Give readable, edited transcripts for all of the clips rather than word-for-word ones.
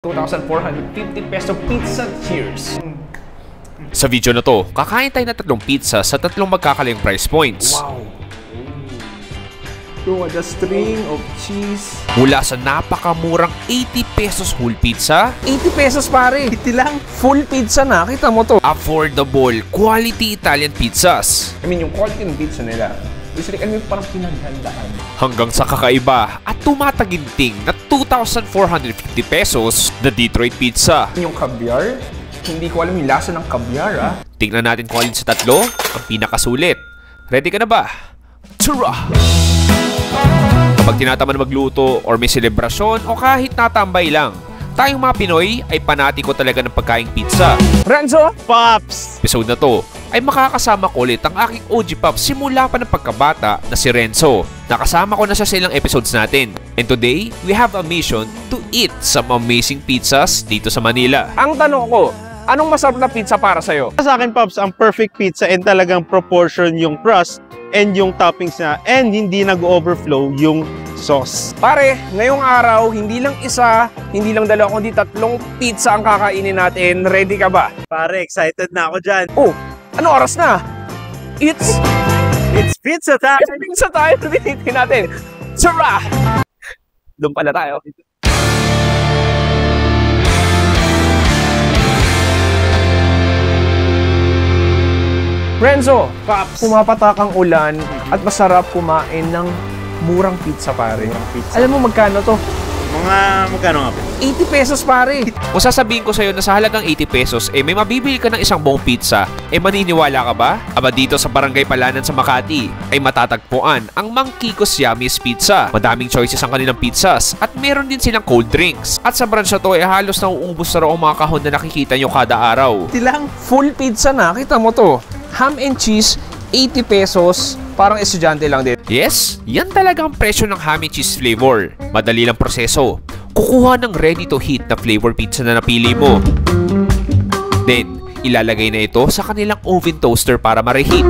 2,450 peso pizza. Cheers! Sa video na to, kakain tayo na tatlong pizza sa tatlong magkakalayang price points. Wow! Look at the string of cheese. Mula sa napakamurang 80 pesos whole pizza, 80 pesos pare! 80 lang! Full pizza na, kita mo to. affordable, quality Italian pizzas. I mean, yung quality ng pizza nila, usually, parang pinaghandaan. Hanggang sa kakaiba at tumataginting na 2,450 pesos na Detroit pizza. Yung caviar, hindi ko alam yung lasa ng caviar, ah. Tingnan natin kung alin sa tatlo ang pinakasulit. Ready ka na ba? Tara! Kapag tinataman magluto or may selebrasyon o kahit natambay lang, tayong mga Pinoy ay panatiko talaga ng pagkaing pizza. Renzo! Pops! Episode na to ay makakasama ko ulit ang aking OG Pops simula pa ng pagkabata na si Renzo. Nakasama ko na siya sa ilang episodes natin. And today, we have a mission to eat some amazing pizzas dito sa Manila. Ang tanong ko, anong masarap na pizza para sa'yo? Sa akin, Pops, ang perfect pizza and talagang proportion yung crust and yung toppings na and hindi nag-overflow yung sauce. Pare, ngayong araw, hindi lang isa, hindi lang dalawa, kundi tatlong pizza ang kakainin natin. Ready ka ba? Pare, excited na ako dyan. Oh, ano oras na? It's Pizza time! pizza tayo. Binitin natin. Tara! Doon pala tayo. Renzo, Pops! pumapatak ang ulan at masarap kumain ng murang pizza, pare. Pizza. Alam mo magkano to? Magkano nga po? 80 pesos, pare. Kung sasabihin ko sa'yo na sa halagang 80 pesos, may mabibili ka ng isang buong pizza, maniniwala ka ba? Aba dito sa Barangay Palanan sa Makati, ay matatagpuan ang Mang Kiko's Yummy's Pizza. Madaming choices ang kanilang pizzas at meron din silang cold drinks. At sa branch na to ay halos nauubos na raw ang mga kahon na nakikita nyo kada araw. Tilang full pizza na. Kita mo to. Ham and cheese, 80 pesos. Parang estudyante lang din. Yes, yan talaga ang presyo ng ham and cheese flavor. Madali lang proseso. Kukuha ng ready-to-heat na flavor pizza na napili mo. Then, ilalagay na ito sa kanilang oven toaster para ma-reheat.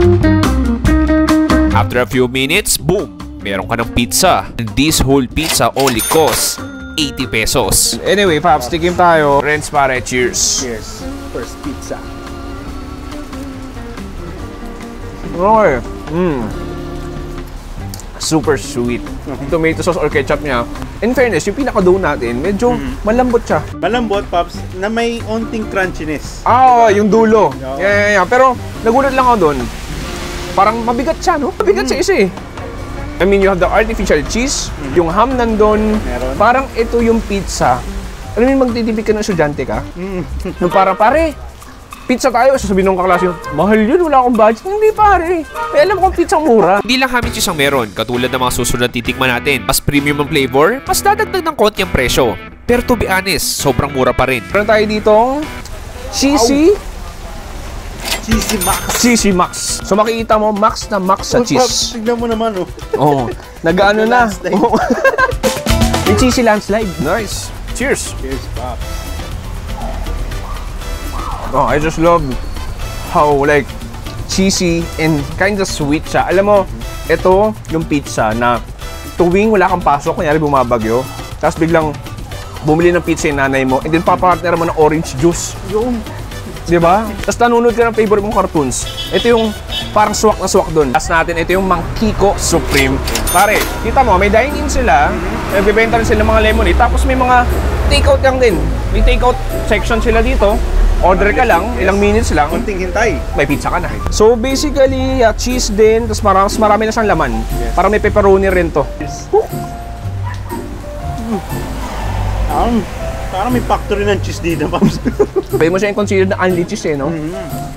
After a few minutes, boom! Meron ka ng pizza. And this whole pizza only costs 80 pesos. Anyway, Paps, tikim tayo. Renz, pare, cheers. Cheers. First pizza. Okay. Super sweet. Tomato sauce or ketchup niya. In fairness, yung pinaka-dough natin, medyo malambot siya. Malambot, Pops, na may onting crunchiness. Ah, yung dulo. Yeah. Pero nagulat lang ako doon. Parang mabigat siya, no? Mabigat siya isa eh. I mean, you have the artificial cheese, yung ham nandun. Meron. Parang ito yung pizza. Alam mo yung magtitipid ka ng estudyante ka? Nung parang, pare, pizza tayo. Sasabihin ng kaklase, mahal yun, wala akong budget. Hindi pare. May alam kong pizza mura. Hindi lang ham and cheese ang meron, katulad ng mga susunod na titikman natin. Mas premium ang flavor, mas dadagdag ng konti ang presyo. Pero to be honest, sobrang mura pa rin. Meron tayo ditong cheesy Max. Cheesy Max. So makikita mo, max na max sa Pops, cheese. tignan mo naman, oh. Oo. Nag-ano na. Landslide. Oo. Yung cheesy landslide. Nice. Cheers. Cheers, Pops. Oh, I just love how like cheesy and kind of sweet siya. Alam mo, ito yung pizza na tuwing wala kang pasok, kunyari bumabagyo, tapos biglang bumili ng pizza yung nanay mo, and then papartner mo ng orange juice. Yung Di ba? Tapos nanonood ka ng favorite mong cartoons. Ito yung parang swak na swak doon. Last natin, ito yung Mang Kiko Supreme. Pare, kita mo, may dine-in sila. Nagbibenta rin sila mga lemonade. Tapos may mga take-out lang din. May take-out section sila dito. Order ka lang, ilang minutes lang. konting hintay. May pizza ka na. So basically, cheese din. Tapos marami na siyang laman. Yes. Parang may pepperoni rin to. Parang may factory ng cheese dito, Pops. Pwede mo siya consider na only cheese eh, no?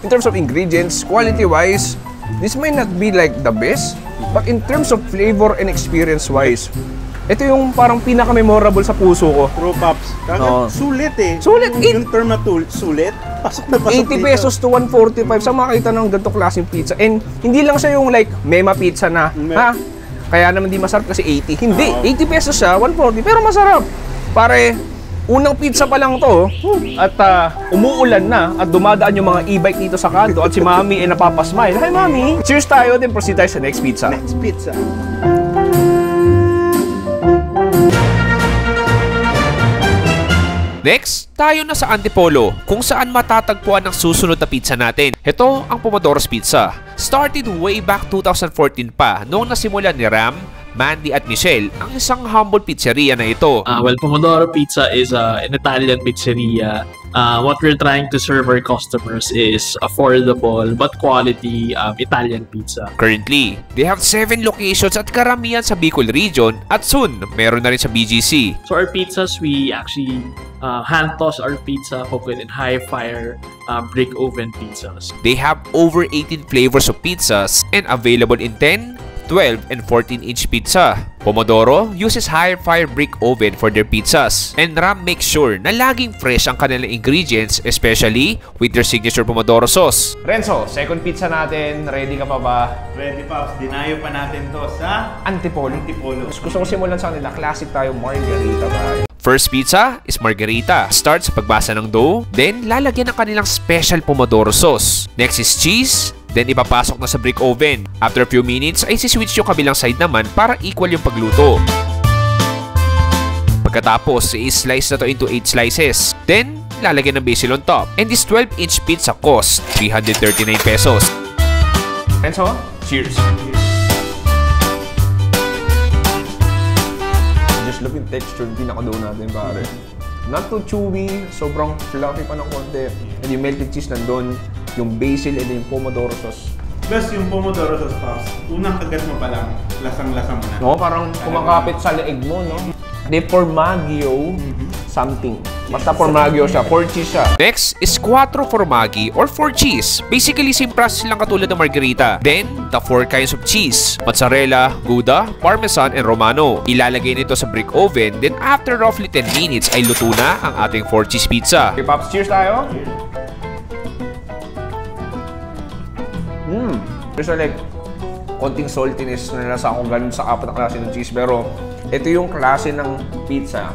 In terms of ingredients, quality-wise, this may not be like the best, but in terms of flavor and experience-wise, ito yung parang pinaka-memorable sa puso ko. True, Pops. Oo. Sulit eh. Sulit, Yung term na sulit, pasok na pasok 80 pesos to 145 sa makita ng ganito klaseng pizza. And hindi lang siya yung like Mema pizza na, ha? Kaya naman di masarap kasi 80. Hindi, 80 pesos siya, 140, pero masarap. Pare, unang pizza pa lang to at umuulan na at dumadaan yung mga e-bike dito sa kanto at si Mami ay napapasmile. Hi Mami! Cheers tayo, then proceed tayo sa next pizza. Next pizza. Next, tayo na sa Antipolo, kung saan matatagpuan ang susunod na pizza natin. Ito ang Pomodoro's Pizza. Started way back 2014 pa, noong nasimulan ni Ram, Mandy at Michelle ang isang humble pizzeria na ito. Well, Pomodoro Pizza is an Italian pizzeria. What we're trying to serve our customers is affordable but quality Italian pizza. Currently, they have 7 locations at karamihan sa Bicol region at soon, meron na rin sa BGC. So our pizzas, we actually hand toss our pizza, cook it in high fire brick oven pizzas. They have over 18 flavors of pizzas and available in 10, 12, and 14-inch pizza. Pomodoro uses high fire brick oven for their pizzas, and Ram makes sure na laging fresh ang kanilang ingredients, especially with their signature Pomodoro sauce. Renzo, second pizza natin. Ready ka pa ba? Ready, Pops. Dinayo pa natin to sa Antipolo. Antipolo. Gusto ko simulan sa kanila. Classic tayo, margarita tayo. First pizza is margarita. Start sa pagbasa ng dough, then lalagyan ng kanilang special Pomodoro sauce. Next is cheese, then ipapasok na sa brick oven. After a few minutes ay siswitch yung kabilang side naman para equal yung pagluto. Pagkatapos, i-slice na to into 8 slices. Then, lalagyan ng basil on top. And this 12-inch pizza cost 339 pesos. Renzo, cheers. Just look at texture, pinaka-dough natin, pare. Not too chewy, sobrang fluffy pa ng konti. And yung melted cheese nandun, yung basil, and yung Pomodoro sauce. Plus yung Pomodoro sauce, Pops, unang kagat mo pa lang, lasang-lasa mo na. No, parang kumakapit sa leeg mo, no? De formaggio something. Basta formaggio siya, 4 cheese siya. Next is quattro formaggi or 4 cheese. Basically, same process lang katulad ng margarita. Then, the 4 kinds of cheese. Mozzarella, Gouda, Parmesan, and Romano. Ilalagay nito sa brick oven. Then, after roughly 10 minutes, ay luto na ang ating 4 cheese pizza. Okay, Pops, cheers tayo. There's like konting saltiness na nasa ako ganun sa apat na klase ng cheese. Pero ito yung klase ng pizza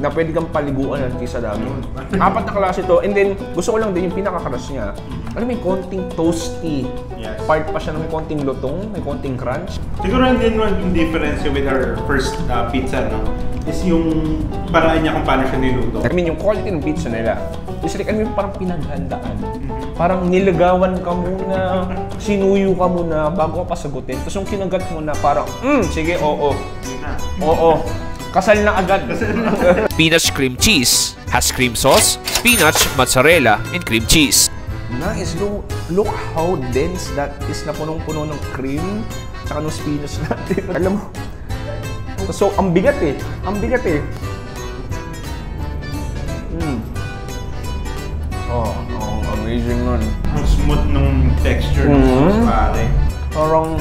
na pwede kang paliguan ng cheese sa dami. Apat na klase to. And then, gusto ko lang din yung pinaka-crush niya. Alam, may konting toasty. Yes. Part pa siya na may konting lutong, may konting crunch. Siguro din yung difference with our first pizza, no? Is yung paraan niya kung paano siya niluto. I mean, yung quality ng pizza nila, is like, ano yung parang pinaghandaan. Parang nilagawan ka muna, sinuyo ka muna bago ka pasagutin. Tapos yung kinagat mo na parang, sige, oo. Oo. Kasal na agad. Spinach cream cheese has cream sauce, spinach, mozzarella, and cream cheese. Nice. Look how dense that is na punong-puno ng cream tsaka ng spinach natin. Alam mo, so ang bigat eh. Ang bigat eh. Oh, amazing nun. Ang smooth nung texture ng sauce, pare. Parang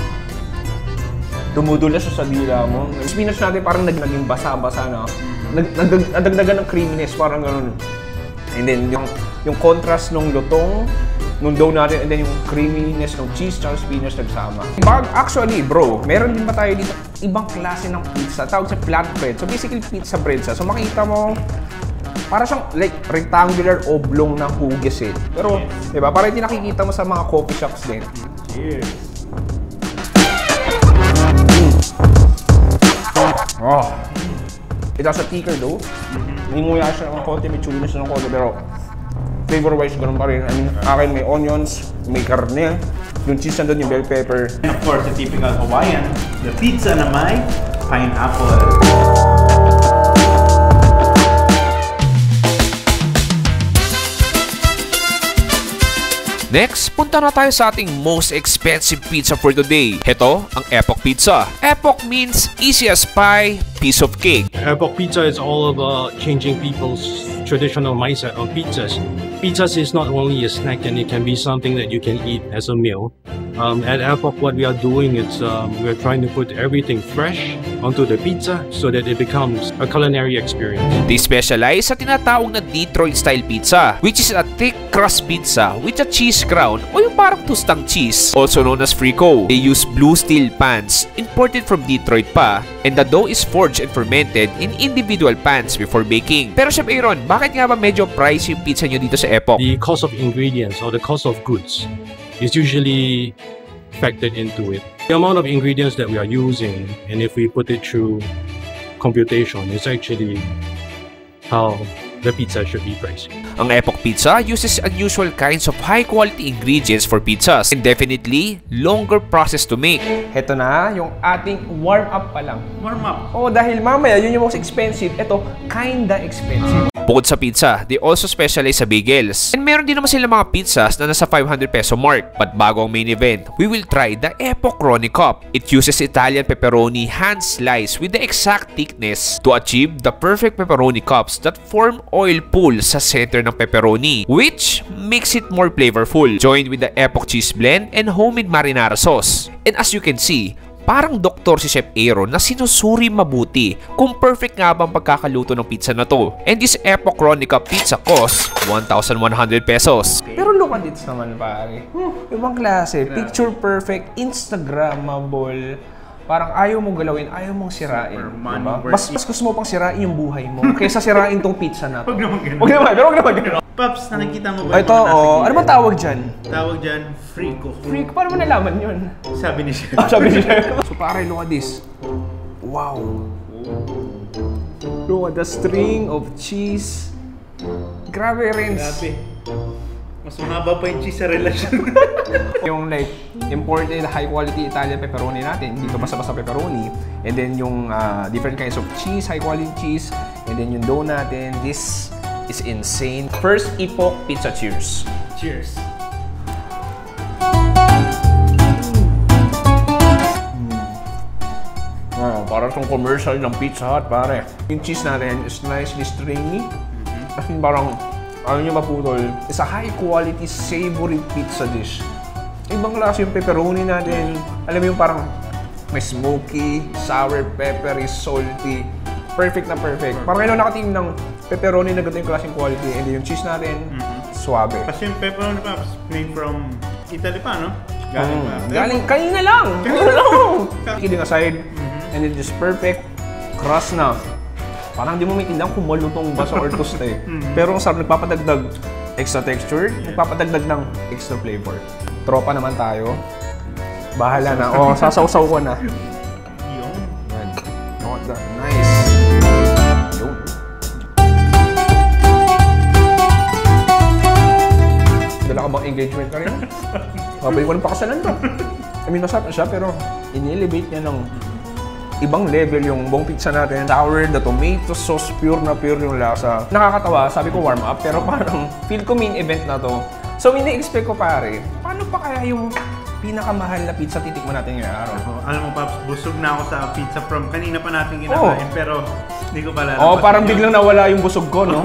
dumudula siya sa dila mo. Yung spinach natin parang naging basa-basa na. Nadagdagan ng creaminess, parang ganun. And then yung contrast ng lutong, nung dough natin, and then yung creaminess ng cheese at spinach nagsama. Actually, bro, meron din ba tayo dito ibang klase ng pizza? Tawag sa flatbread. So basically, pizza bread siya. So makita mo, para siyang like rectangular oblong na hugis eh. Pero, di ba, parang hindi nakikita mo sa mga coffee shops din. Cheers! Oh. It has a thicker dough. Ninguya siya ng konti, may chewiness ng konti, pero flavor-wise, ganun pa rin. I mean, akin may onions, may karne, yung cheese nandun, yung bell pepper. And of course, the typical Hawaiian, the pizza na may pineapple. Next, punta na tayo sa ating most expensive pizza for today. Ito, ang Epoch Pizza. Epoch means easy as pie, piece of cake. Epoch Pizza is all about changing people's traditional mindset on pizzas. Pizzas is not only a snack, and it can be something that you can eat as a meal. At Epoch, what we are doing is we're trying to put everything fresh onto the pizza so that it becomes a culinary experience. They specialize sa tinatawag na Detroit-style pizza, which is a thick crust pizza with a cheese crown o yung parang tustang cheese, also known as frico. They use blue steel pans, imported from Detroit pa, and the dough is forged and fermented in individual pans before baking. Pero Chef Aaron, bakit nga ba medyo pricey yung pizza nyo dito sa Epoch? The cost of ingredients or the cost of goods is usually factored into it. The amount of ingredients that we are using, and if we put it through computation, is actually how the pizza should be priced. Ang Epoch Pizza uses unusual kinds of high-quality ingredients for pizzas and definitely longer process to make. Heto na, yung ating warm-up pa lang. Warm-up. Oo, dahil mamaya, yun yung most expensive. Ito, kinda expensive. Bukod sa pizza, they also specialize sa bagels. And meron din naman sila mga pizzas na nasa 500 peso mark. But bago ang main event, we will try the Epoch Ronnie Cup. It uses Italian pepperoni hand sliced with the exact thickness to achieve the perfect pepperoni cups that form oil pool sa center ng pepperoni, which makes it more flavorful. Joined with the Epoch cheese blend and homemade marinara sauce. And as you can see, parang doktor si Chef Aaron na sinusuri mabuti kung perfect nga bang pagkakaluto ng pizza na to. And this Epoch Ronnie Cup pizza costs 1,100 pesos. Pero look at this naman, pare. Ibang klase. Picture perfect, Instagrammable. Parang ayaw mong galawin, ayaw mong sirain. Diba? Mas gusto mo pang sirain yung buhay mo kaysa sirain tong pizza na to. Huwag naman ganun. Huwag naman ganun. Paps, nakikita mo ba Ito, ano bang tawag dyan? Tawag dyan, Frico. Freak, paano mo nalaman yun? Sabi ni Chef. Sabi niya. So pare, look at this. Wow. Look at the string of cheese. Grabe, Renz. Grabe. Mas mahaba pa yung cheese sa relasyon. Yung like, imported high quality Italian pepperoni natin. Dito basta-basta pepperoni. And then yung different kinds of cheese, high quality cheese. And then yung dough natin. This is insane. First Epoch Pizza, cheers. Cheers. Para itong commercial ng Pizza Hut, pare. Yung cheese natin is nicely stringy. As in, parang, ano nyo maputol. It's a high-quality, savory pizza dish. Ibang klase yung pepperoni natin. Alam mo yung parang may smoky, sour, peppery, salty. Perfect na perfect. Parang ngayon nakatingin ng pepperoni na ganito yung klaseng quality. And yung cheese natin, suabe. Kasi yung pepperoni Paps, made from Italy pa, no? Galing pa. Galing, kanina lang! Kanina lang! Kidding aside, and it is perfect. Crust na. Parang di mo maintindihan kung malutong ba sa or toast eh. Pero ang sarap, nagpapadagdag extra texture, nagpapadagdag ng extra flavor. Tropa naman tayo. Bahala na. O, sasaw-saw ko na. Yung. Yan. Oh, nice. Yun. Dala ka bang engagement ka rin? Mabalik ko ng pakasalan to. I mean, masarap na siya, pero in-elevate niya ng ibang level yung buong pizza natin. Sour, the tomato sauce, pure yung lasa. Nakakatawa, sabi ko warm up, pero parang feel ko main event na to. So, ini-expect ko pare, paano pa kaya yung pinakamahal na pizza titikman natin ngayong araw? Alam mo Paps, busog na ako sa pizza from kanina pa natin kinakain, pero hindi ko pala Parang biglang nawala yung busog ko, no?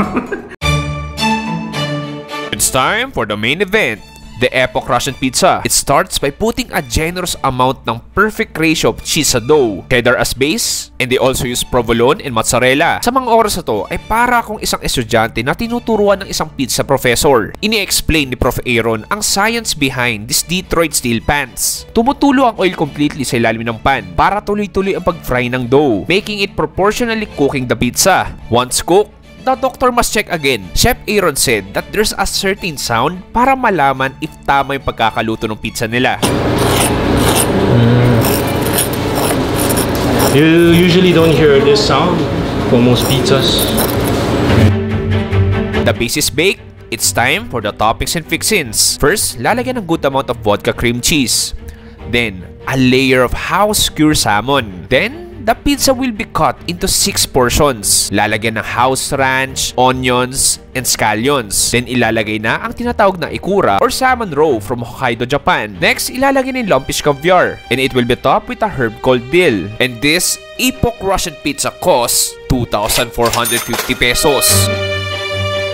It's time for the main event, the Epoch Russian Pizza. It starts by putting a generous amount ng perfect ratio of cheese sa dough, cheddar as base, and they also use provolone and mozzarella. Sa mga oras na to ay para akong isang estudyante na tinuturuan ng isang pizza professor. Ini-explain ni Prof. Aaron ang science behind this Detroit steel pans. Tumutulo ang oil completely sa ilalim ng pan para tuloy-tuloy ang pag-fry ng dough, making it proportionally cooking the pizza. Once cooked, the doctor must check again. Chef Aaron said that there's a certain sound para malaman if tama yung pagkakaluto ng pizza nila. You usually don't hear this sound for most pizzas. The base is baked. It's time for the toppings and fixins. First, lalagyan ng good amount of vodka cream cheese. Then, a layer of house-cured salmon. Then, the pizza will be cut into 6 portions. Lalagyan ng house ranch, onions, and scallions. Then ilalagay na ang tinatawag na ikura or salmon roe from Hokkaido, Japan. Next, ilalagay ng lumpish caviar. And it will be topped with a herb called dill. And this Epoch Russian pizza costs 2,450 pesos.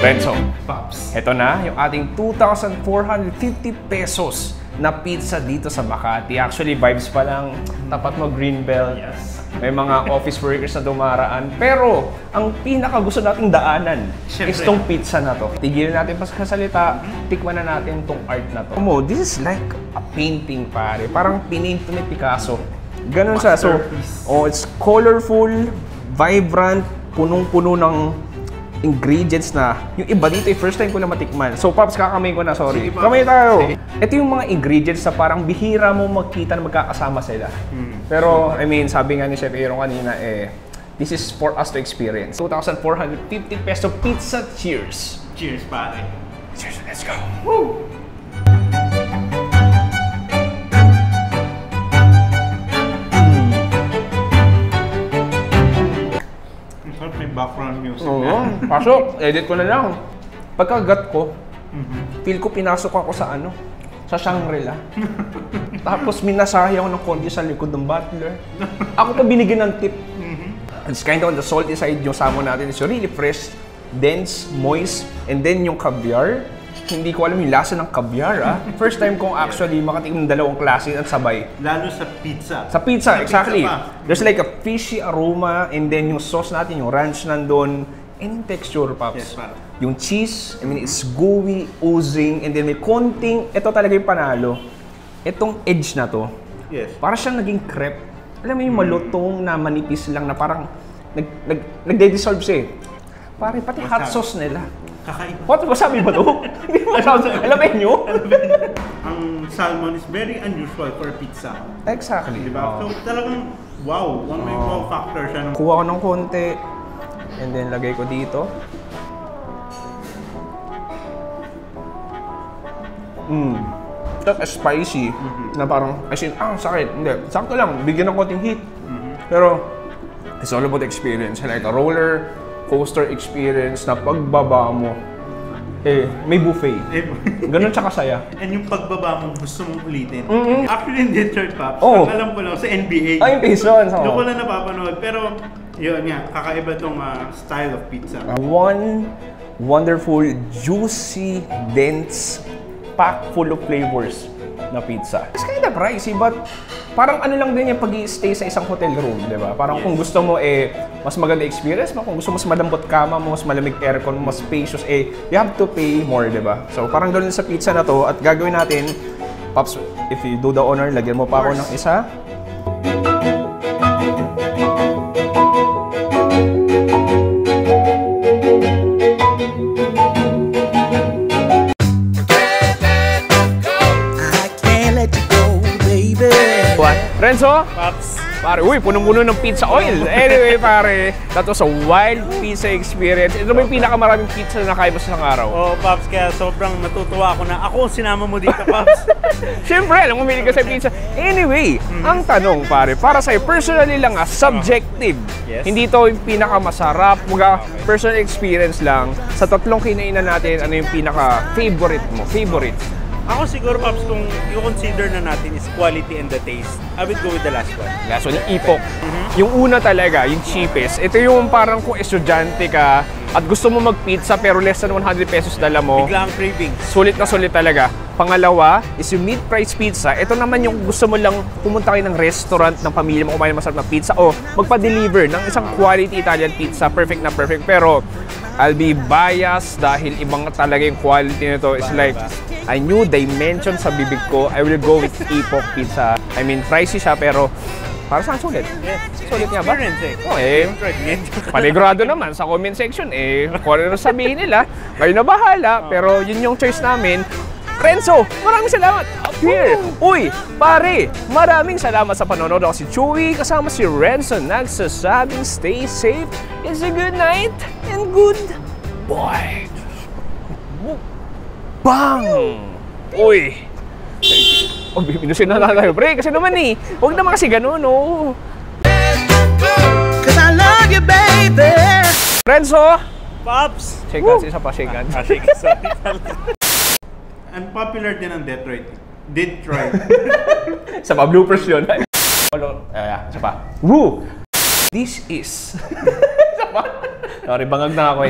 Renzo, Paps. eto na yung ating 2,450 pesos na pizza dito sa Makati. Actually, vibes pa lang. Tapat mo Greenbelt. Yes. May mga office workers na dumaraan. Pero, ang pinaka gusto nating daanan is tong pizza na to. Tigilin natin pa sa salita, tikman na natin tong art na to. This is like a painting, pare. Parang pinaint to ni Picasso. Ganun siya. So, it's colorful, vibrant, punong-puno ng ingredients na yung iba dito first time ko na matikman. So, Pops, kakamayin ko na, sorry. Kamay tayo. Ito yung mga ingredients na parang bihira mo magkita na magkakasama sila. Pero, I mean, sabi nga ni Chef Aaron kanina, this is for us to experience. 2,450 peso pizza. Cheers! Cheers, pare. Cheers, let's go! Woo! May background music. Oo, pasok. Edit ko na lang. Pagkagat ko, feel ko pinasok ako sa sa Shangri-La. Tapos minasahe ako ng konti sa likod ng butler. Ako pa binigyan ng tip. It's kind of on the salty side yung salmon natin. It's really fresh, dense, moist, and then yung caviar. Hindi ko alam yung lasa ng caviar, First time kong actually makatingin ng dalawang klase at sabay. Lalo sa pizza. Sa pizza, exactly. Pizza There's like a fishy aroma, and then yung sauce natin, yung ranch nandun, and texture, Pops. Yes, pare. Yung cheese, I mean, it's gooey, oozing, and then may konting, ito talaga yung panalo. Itong edge na to, Yes. para siyang naging crepe. Alam mo yung malutong na manipis lang na parang nagde-dissolve siya Pare, pati hot sauce nila. Kakaiba. What? Wasabi ba to? Hindi mo masabi. Alamin nyo? Ang salmon is very unusual for pizza. Exactly. Diba? So talagang wow. May wow factor siya. Kuha ko ng konti. And then lagay ko dito. That's spicy. Na parang, sakit. Hindi. Sakto lang. Bigyan ng konting heat. Pero, it's all about experience. Like a roller coaster experience na pagbaba mo, may buffet. Ganun siya kasaya. And yung pagbaba mo, gusto mong ulitin. Actually, in Detroit, Pops, Oh. alam ko lang sa NBA. Ay, yung Pistons. Doon ko lang napapanood. Pero, yun nga, kakaiba tong style of pizza. One wonderful, juicy, dense, packed full of flavors na pizza. It's kind of pricey, but parang lang din yung pag-i-stay sa isang hotel room, di ba? Parang kung gusto mo mas maganda experience mo, kung gusto mo mas malambot kama mo, mas malamig aircon, mas spacious, you have to pay more, di ba? So parang ganoon sa pizza na to, at gagawin natin, Pops, if you do the honor, lagyan mo pa ako ng isa. Renzo? Pops, Pare, punong-puno ng pizza oil. Anyway, pare, that was a wild pizza experience. Ito ba yung pinakamaraming pizza na nakain mo sa isang araw? oh Pops, kaya sobrang natutuwa ako na ako sinama mo dito, Pops. Siyempre, alam mo, mahilig ka sa pizza. Anyway, ang tanong, pare, para sa'yo, personally lang subjective. Yes. Hindi to yung pinakamasarap, personal experience lang. Sa tatlong kinainan natin, ano yung pinaka-favorite mo? Favorite? Ako siguro, Pops, kung i-consider na natin is quality and the taste, I would go with the last one. Last one, yung Ipok. Yung una talaga, yung cheapest. Ito yung parang kung estudyante ka at gusto mo mag-pizza pero less than 100 pesos dala mo. Bigla ang cravings. Sulit na sulit talaga. Pangalawa is yung mid-price pizza. Ito naman yung gusto mo lang pumunta kayo ng restaurant ng pamilya mo, kumain ng masarap na pizza o magpa-deliver ng isang quality Italian pizza. Perfect na perfect. Pero I'll be biased dahil ibang talaga yung quality nito. It's like a new dimension sa bibig ko. I will go with Ipok Pizza. I mean, pricey siya pero para saan sulit? Sulit nga ba? Oh, panigurado naman sa comment section kung ano sabihin nila, kayo na bahala, pero yun yung choice namin. Renzo, maraming salamat up here. Uy, pare, maraming salamat sa panonood. Ako si Chewy, kasama si Renzo, nagsasabing stay safe, it's a good night, and good boy. Bang! Uy! Minusin na lang tayo, pre, kasi naman huwag naman kasi ganun, Cause I love you, baby! Renzo! Pops! Shake hands, isa pa, shake hands. Shake hands, sorry. Unpopular din ang Detroit. Sa pa bloopers yun. Isa pa. Woo! This is... Isa pa. Sorry, bangag na ako